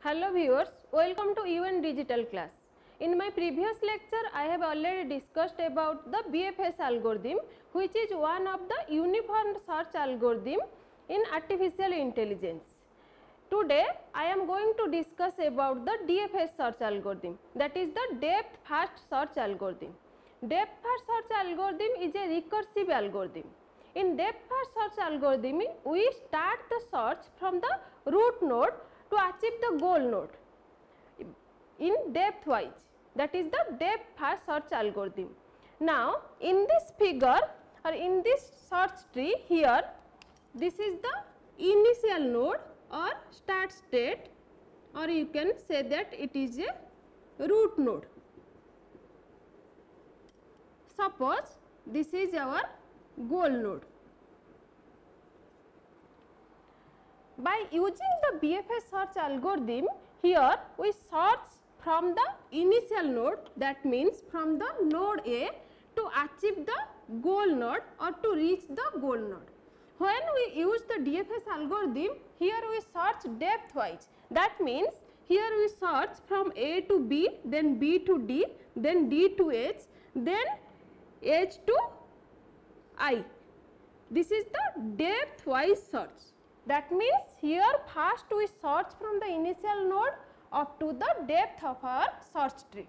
Hello viewers, welcome to UN Digital class. In my previous lecture, I have already discussed about the BFS algorithm, which is one of the uniform search algorithm in artificial intelligence. Today, I am going to discuss about the DFS search algorithm, that is the depth first search algorithm. Depth first search algorithm is a recursive algorithm. In depth first search algorithm, we start the search from the root node to achieve the goal node in depth wise, that is the depth first search algorithm. Now, in this figure or in this search tree here, this is the initial node or start state, or you can say that it is a root node. Suppose this is our goal node. By using the BFS search algorithm, here we search from the initial node, that means from the node A to achieve the goal node or to reach the goal node. When we use the DFS algorithm, here we search depth wise, that means here we search from A to B, then B to D, then D to H, then H to I. This is the depth wise search. That means here first we search from the initial node up to the depth of our search tree.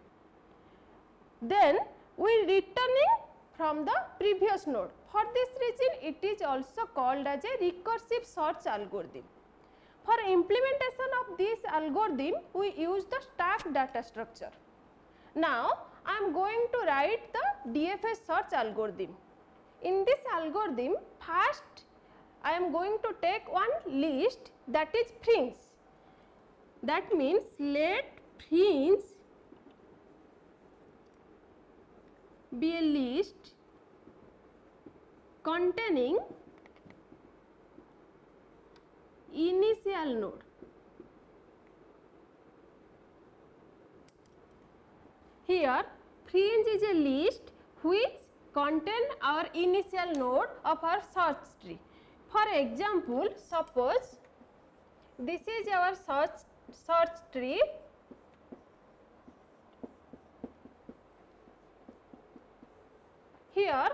Then we returning from the previous node. For this reason it is also called as a recursive search algorithm. For implementation of this algorithm we use the stack data structure. Now I am going to write the DFS search algorithm. In this algorithm, first I am going to take one list, that is fringe. That means let fringe be a list containing initial node. Here fringe is a list which contain our initial node of our search tree. For example, suppose this is our search tree. Here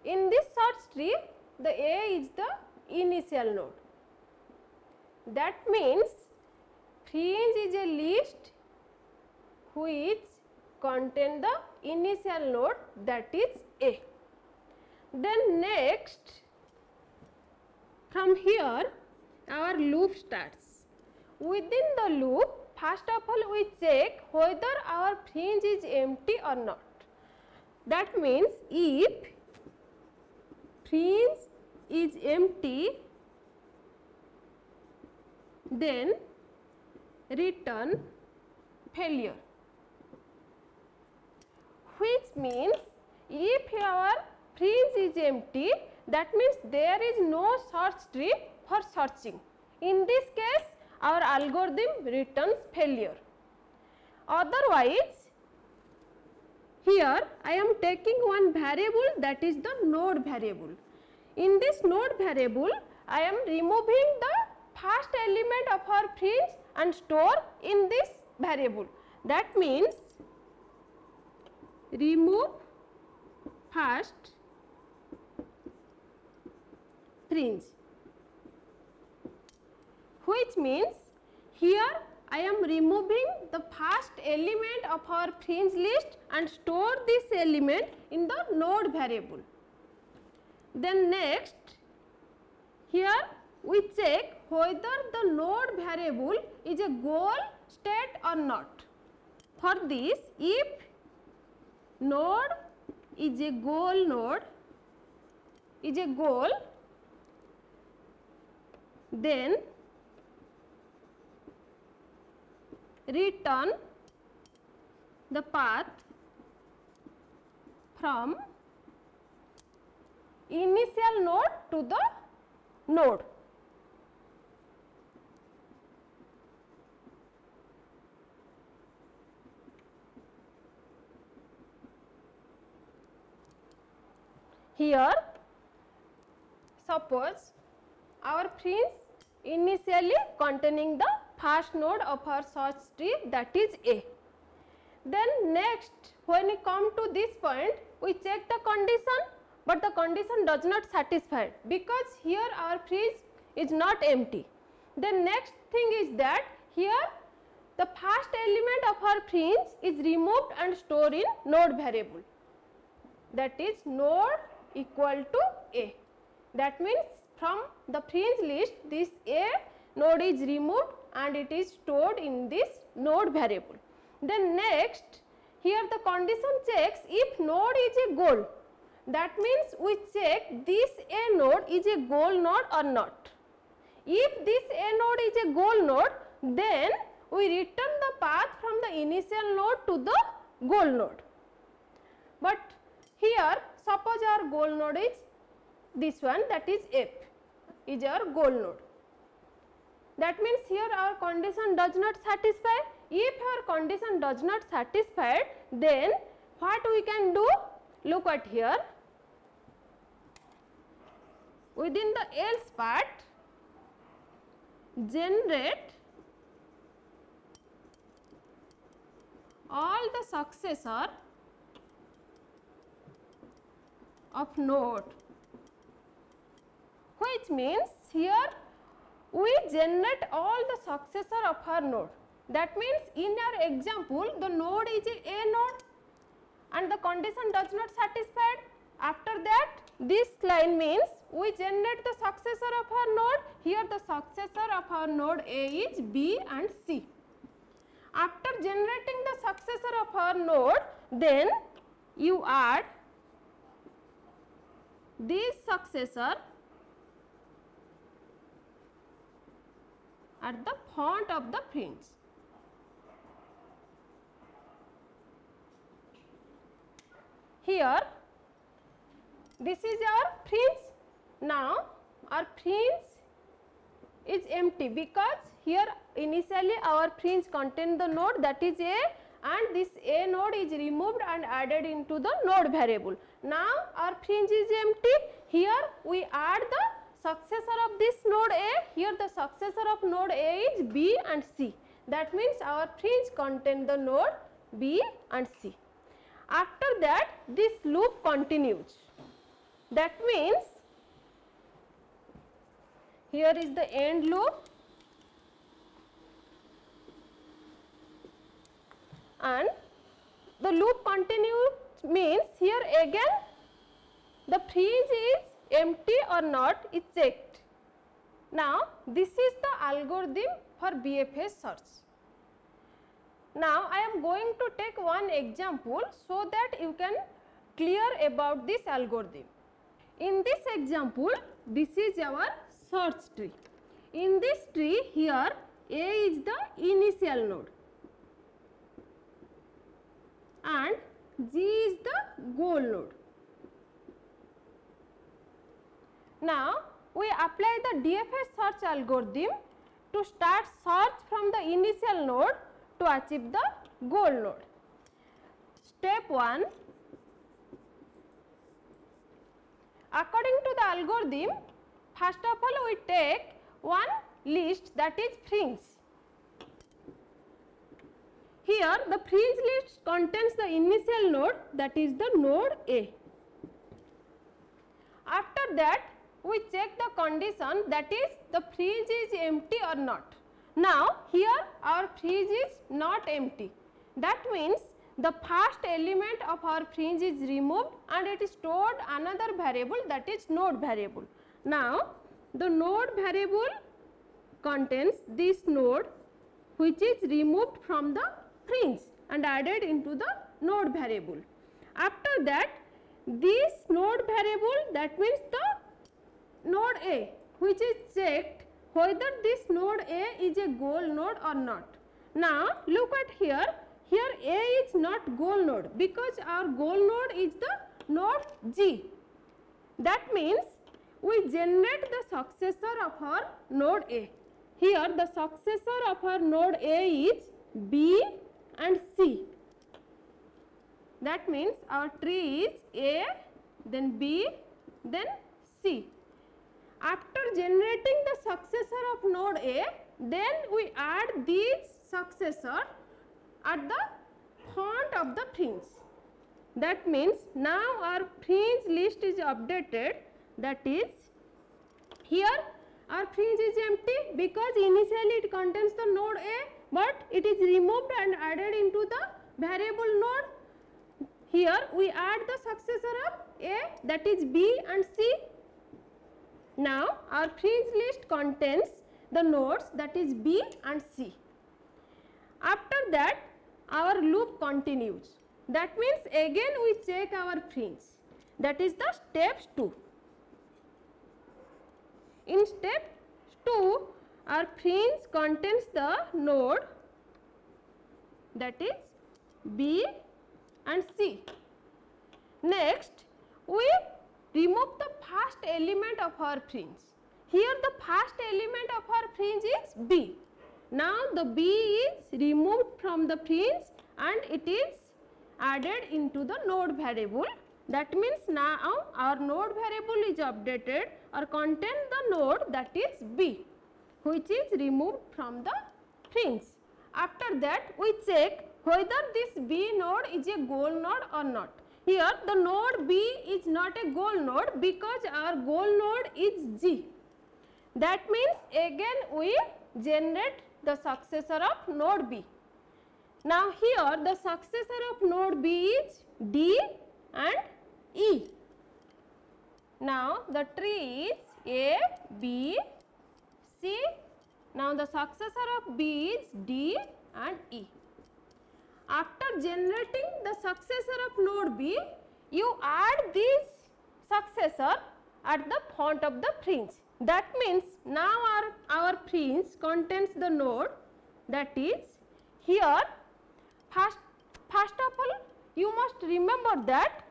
in this search tree the A is the initial node. That means fringe is a list which contain the initial node, that is A. Then next, from here our loop starts. Within the loop, first of all we check whether our fringe is empty or not. That means if fringe is empty, then return failure, which means if our fringe is empty, that means there is no search tree for searching. In this case our algorithm returns failure. Otherwise, here I am taking one variable, that is the node variable. In this node variable I am removing the first element of our fringe and store in this variable. That means remove first fringe, which means here I am removing the first element of our fringe list and store this element in the node variable. Then next, here we check whether the node variable is a goal state or not. For this, if node is a goal node, is a goal, then return the path from initial node to the node. Here suppose our fringe initially containing the first node of our search tree, that is A. Then next, when we come to this point, we check the condition, but the condition does not satisfy because here our fridge is not empty. Then next thing is that here the first element of our fringe is removed and stored in node variable, that is node equal to A. That means from the fringe list this A node is removed and it is stored in this node variable. Then next, here the condition checks if node is a goal. That means we check this A node is a goal node or not. If this A node is a goal node, then we return the path from the initial node to the goal node. But here suppose our goal node is this one, that is F is our goal node. That means here our condition does not satisfy. If our condition does not satisfy, then what we can do? Look at here. Within the else part, generate all the successor of node, which means here we generate all the successor of our node. That means in our example the node is a node and the condition does not satisfy. After that, this line means we generate the successor of our node. Here the successor of our node A is B and C. After generating the successor of our node, then you add this successor at the front of the fringe. Here this is our fringe. Now our fringe is empty because here initially our fringe contained the node, that is A, and this A node is removed and added into the node variable. Now our fringe is empty. Here we add the successor of this node A. Here the successor of node A is B and C. That means our fringe contains the node B and C. After that, this loop continues. That means here is the end loop and the loop continues means here again the fringe is empty or not is checked. Now this is the algorithm for BFS search. Now I am going to take one example so that you can clear about this algorithm. In this example, this is our search tree. In this tree here A is the initial node and G is the goal node. Now we apply the DFS search algorithm to start search from the initial node to achieve the goal node. Step 1. According to the algorithm, first of all we take one list, that is fringe. Here the fringe list contains the initial node, that is the node A. After that we check the condition, that is the fringe is empty or not. Now here our fringe is not empty. That means the first element of our fringe is removed and it is stored another variable, that is node variable. Now the node variable contains this node which is removed from the fringe and added into the node variable. After that, this node variable, that means the node A, which is checked whether this node A is a goal node or not. Now look at here, here A is not goal node because our goal node is the node G. That means we generate the successor of our node A. Here the successor of our node A is B and C. That means our tree is A, then B, then C. After generating the successor of node A, then we add these successor at the front of the fringe. That means now our fringe list is updated, that is here our fringe is empty because initially it contains the node A, but it is removed and added into the variable node. Here we add the successor of A, that is B and C. Now our fringe list contains the nodes, that is B and C. After that our loop continues. That means again we check our fringe, that is the step 2. In step 2 our fringe contains the node, that is B and C. Next we remove the first element of our fringe. Here the first element of our fringe is B. Now the B is removed from the fringe and it is added into the node variable. That means now our node variable is updated or contain the node, that is B, which is removed from the fringe. After that we check whether this B node is a goal node or not. Here the node B is not a goal node because our goal node is G. That means again we generate the successor of node B. Now here the successor of node B is D and E. Now the tree is A, B, C. Now the successor of B is D and E. After generating the successor of node B, you add this successor at the front of the fringe. That means now our fringe contains the node, that is here. First of all you must remember that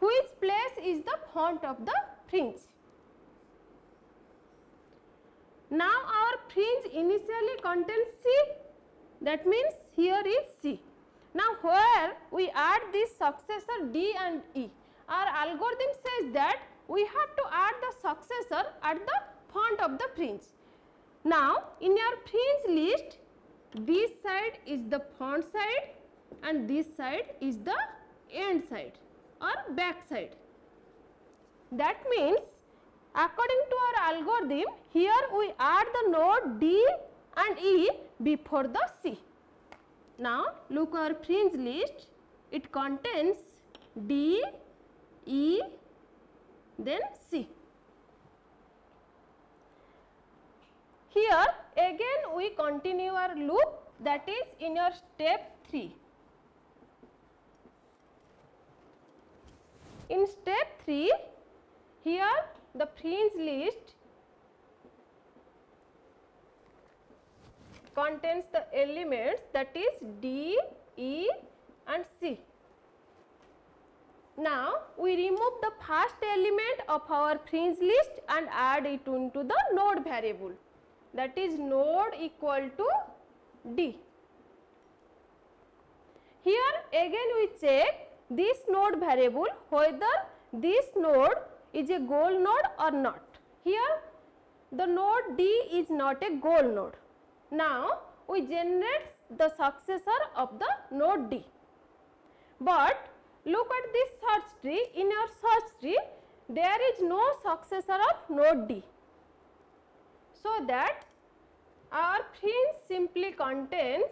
which place is the front of the fringe. Now our fringe initially contains C, that means here is C. Now where we add this successor D and E, our algorithm says that we have to add the successor at the front of the fringe. Now in your fringe list, this side is the front side and this side is the end side or back side. That means according to our algorithm, here we add the node D and E before the C. Now look our fringe list, it contains D, E, then C. Here again we continue our loop, that is in your step 3. In step 3, here the fringe list contains the elements, that is D, E and C. Now we remove the first element of our fringe list and add it into the node variable, that is node equal to D. Here again we check this node variable whether this node is a goal node or not. Here the node D is not a goal node. Now we generate the successor of the node D. But look at this search tree. In your search tree there is no successor of node D. So that our fringe simply contains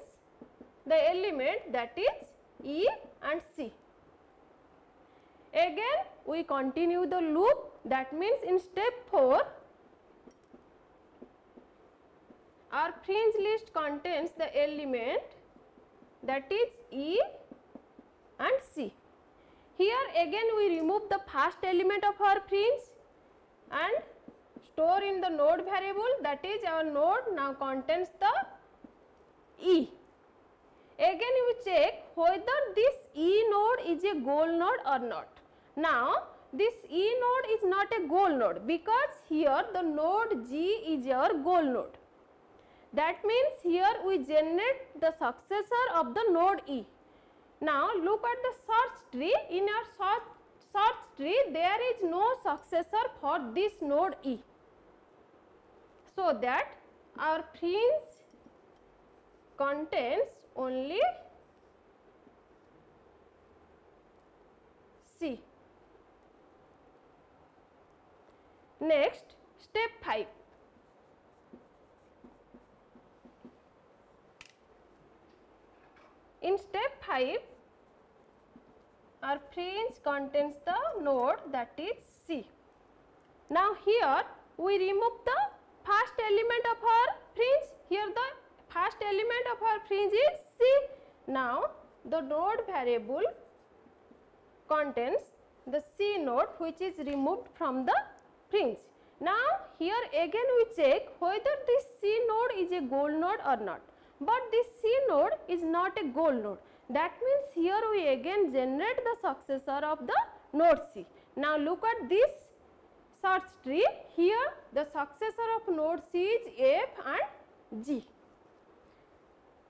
the element, that is E and C. Again we continue the loop, that means in step 4 our fringe list contains the element, that is E and C. Here again we remove the first element of our fringe and store in the node variable, that is our node now contains the E. Again we check whether this E node is a goal node or not. Now this E node is not a goal node because here the node G is our goal node. That means here we generate the successor of the node E. Now look at the search tree. In our search tree there is no successor for this node E. So that our fringe contains only C. Next, step 5. In step 5, our fringe contains the node that is C. Now here we remove the first element of our fringe. Here the first element of our fringe is C. Now the node variable contains the C node which is removed from the fringe. Now here again we check whether this C node is a goal node or not. But this C node is not a goal node. That means here we again generate the successor of the node C. Now look at this search tree. Here the successor of node C is F and G.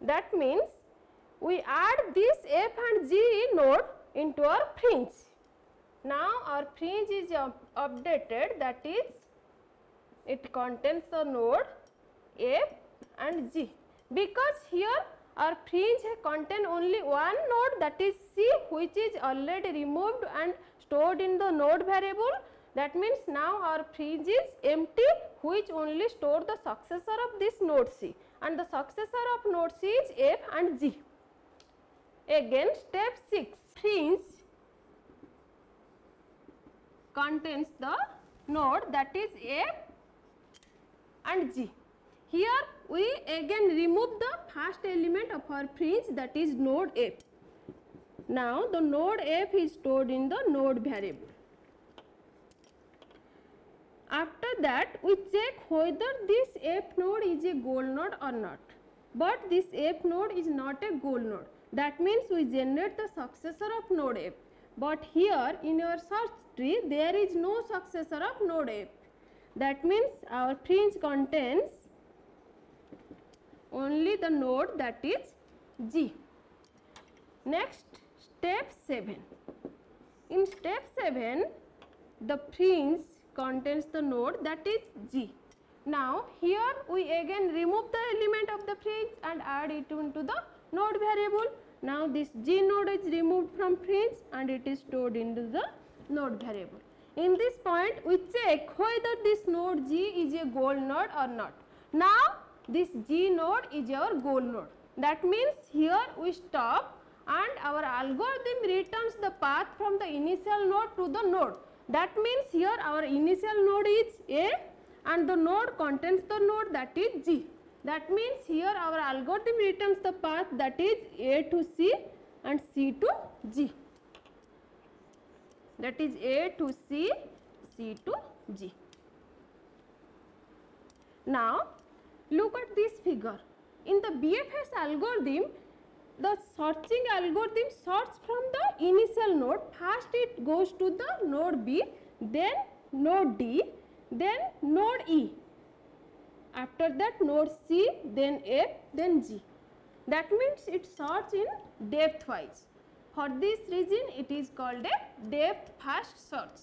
That means we add this F and G node into our fringe. Now our fringe is updated, that is it contains the node F and G. Because here our fringe contain only one node, that is C, which is already removed and stored in the node variable. That means now our fringe is empty, which only store the successor of this node C, and the successor of node C is F and G. Again step 6, fringe contains the node that is F and G. Here we again remove the first element of our fringe, that is node F. Now the node F is stored in the node variable. After that we check whether this F node is a goal node or not. But this F node is not a goal node. That means we generate the successor of node F. But here in our search tree there is no successor of node F. That means our fringe contains only the node that is G. Next, step 7. In step 7, the fringe contains the node that is G. Now here we again remove the element of the fringe and add it into the node variable. Now this G node is removed from fringe and it is stored into the node variable. In this point we check whether this node G is a goal node or not. Now this G node is our goal node. That means here we stop and our algorithm returns the path from the initial node to the node. That means here our initial node is A and the node contains the node that is G. That means here our algorithm returns the path that is A to C and C to G. That is A to C, C to G. Now look at this figure. In the BFS algorithm, the searching algorithm searches from the initial node. First it goes to the node B, then node D, then node E. After that node C, then F, then G. That means it searches in depth wise. For this reason it is called a depth first search.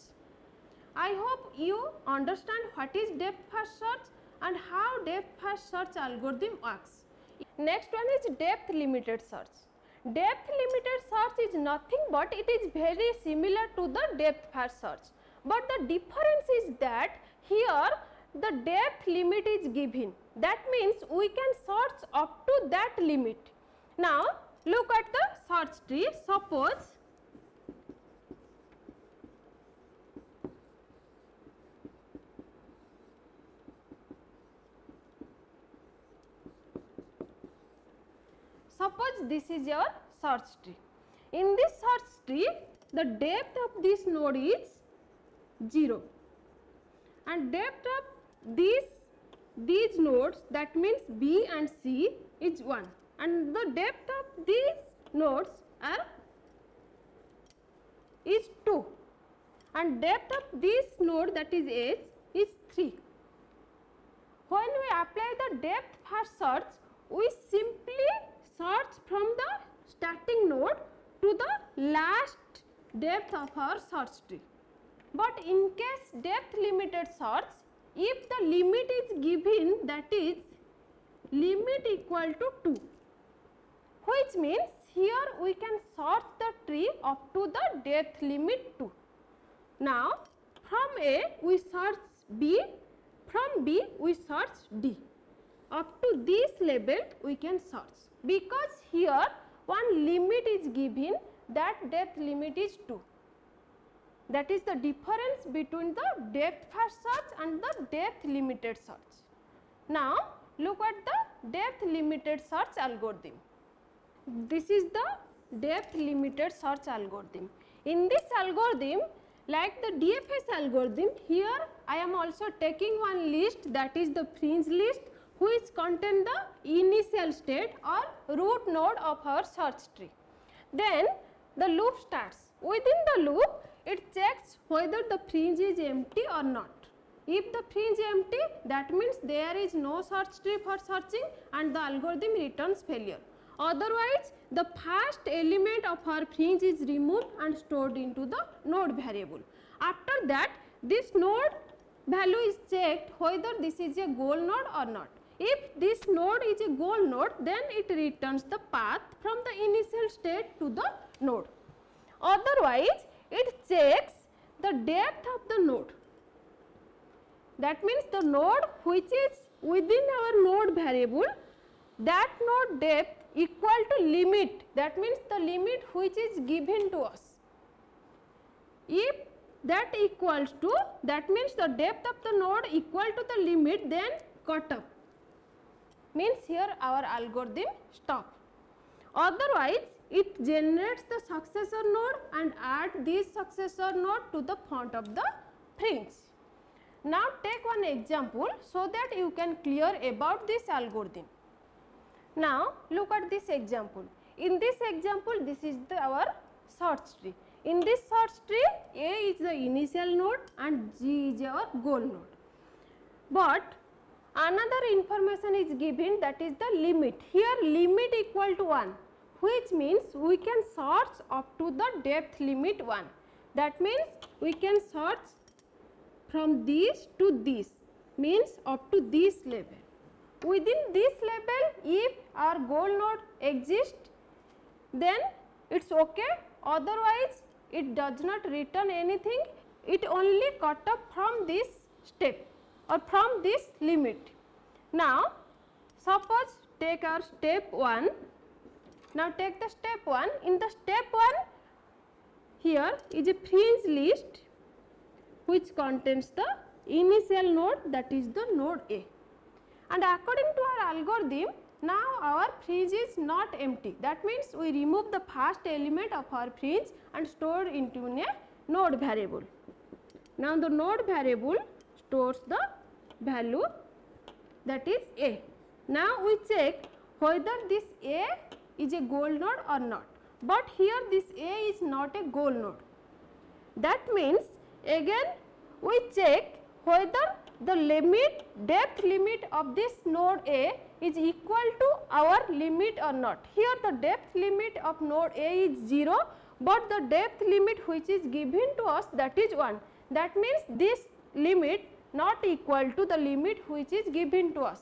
I hope you understand what is depth first search and how depth first search algorithm works. Next one is depth limited search. Depth limited search is nothing but it is very similar to the depth first search. But the difference is that here the depth limit is given. That means we can search up to that limit. Now look at the search tree. Suppose this is your search tree. In this search tree, the depth of this node is 0 and depth of these nodes, that means B and C, is 1 and the depth of these nodes is 2 and depth of this node, that is H, is 3. When we apply the depth first search, we simply search from the starting node to the last depth of our search tree. But in case depth limited search, if the limit is given, that is limit equal to 2, which means here we can search the tree up to the depth limit 2. Now, from A we search B, from B we search D. Up to this level we can search, because here one limit is given, that depth limit is 2. That is the difference between the depth first search and the depth limited search. Now, look at the depth limited search algorithm. This is the depth limited search algorithm. In this algorithm, like the DFS algorithm, here I am also taking one list, that is the fringe list, which contain the initial state or root node of our search tree. Then the loop starts. Within the loop, it checks whether the fringe is empty or not. If the fringe is empty, that means there is no search tree for searching and the algorithm returns failure. Otherwise, the first element of our fringe is removed and stored into the node variable. After that, this node value is checked whether this is a goal node or not. If this node is a goal node, then it returns the path from the initial state to the node. Otherwise, it checks the depth of the node. That means the node which is within our node variable, that node depth equal to limit, that means the limit which is given to us. If that equals to, that means the depth of the node equal to the limit, then cut off, means here our algorithm stop. Otherwise, it generates the successor node and add this successor node to the front of the fringe. Now, take one example so that you can clear about this algorithm. Now, look at this example. In this example, this is our search tree. In this search tree, A is the initial node and G is our goal node. But another information is given, that is the limit. Here limit equal to 1, which means we can search up to the depth limit 1. That means we can search from this to this, means up to this level. Within this level, if our goal node exists, then it is okay, otherwise it does not return anything, it only cut off from this step or from this limit. Now, suppose take our step 1. Now, take the step 1. In the step 1, here is a fringe list which contains the initial node, that is the node A. And according to our algorithm, now our fringe is not empty. That means we remove the first element of our fringe and store into a node variable. Now, the node variable stores the value, that is A. Now, we check whether this A is a goal node or not, but here this A is not a goal node. That means again we check whether the limit, depth limit of this node A is equal to our limit or not. Here the depth limit of node A is 0, but the depth limit which is given to us, that is 1. That means this limit not equal to the limit which is given to us.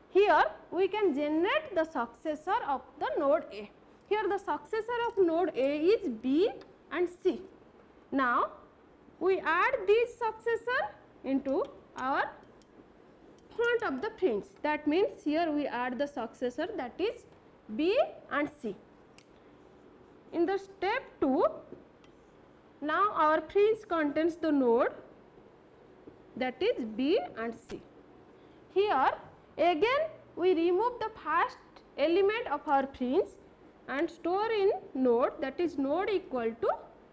Here we can generate the successor of the node A. Here the successor of node A is B and C. Now, we add this successor into our front of the fringe. That means here we add the successor, that is B and C. In the step 2, now our fringe contains the node, that is B and C. Here again we remove the first element of our fringe and store in node, that is node equal to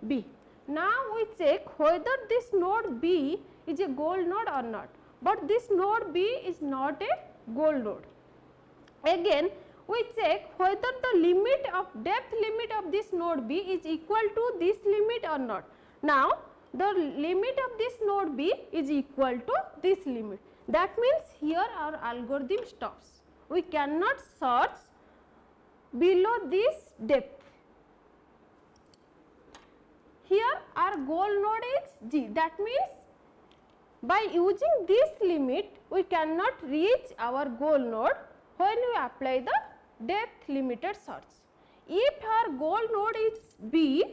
B. Now, we check whether this node B is a goal node or not, but this node B is not a goal node. Again we check whether the limit of depth limit of this node B is equal to this limit or not. Now, the limit of this node B is equal to this limit. That means here our algorithm stops. We cannot search below this depth. Here our goal node is G. That means by using this limit we cannot reach our goal node, when we apply the depth limited search. If our goal node is B,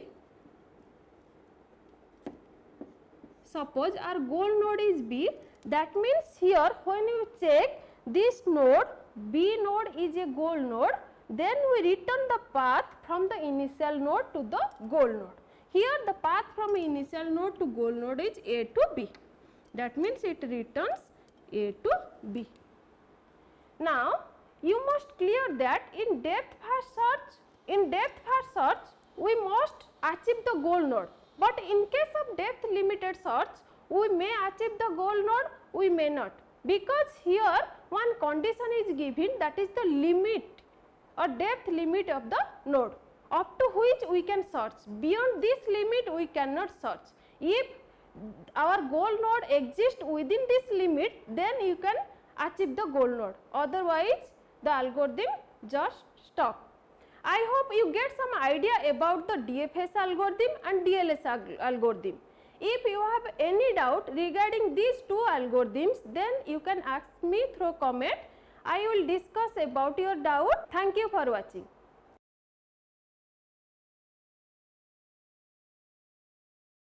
suppose our goal node is B, that means here when you check this node, B node is a goal node, then we return the path from the initial node to the goal node. Here the path from initial node to goal node is A to B, that means it returns A to B. Now you must clear that in depth first search we must achieve the goal node, but in case of depth limited search we may achieve the goal node, we may not, because here one condition is given, that is the limit or depth limit of the node up to which we can search. Beyond this limit we cannot search. If our goal node exists within this limit, then you can achieve the goal node, otherwise the algorithm just stop. I hope you get some idea about the DFS algorithm and DLS algorithm. If you have any doubt regarding these two algorithms, then you can ask me through comment. I will discuss about your doubt. Thank you for watching.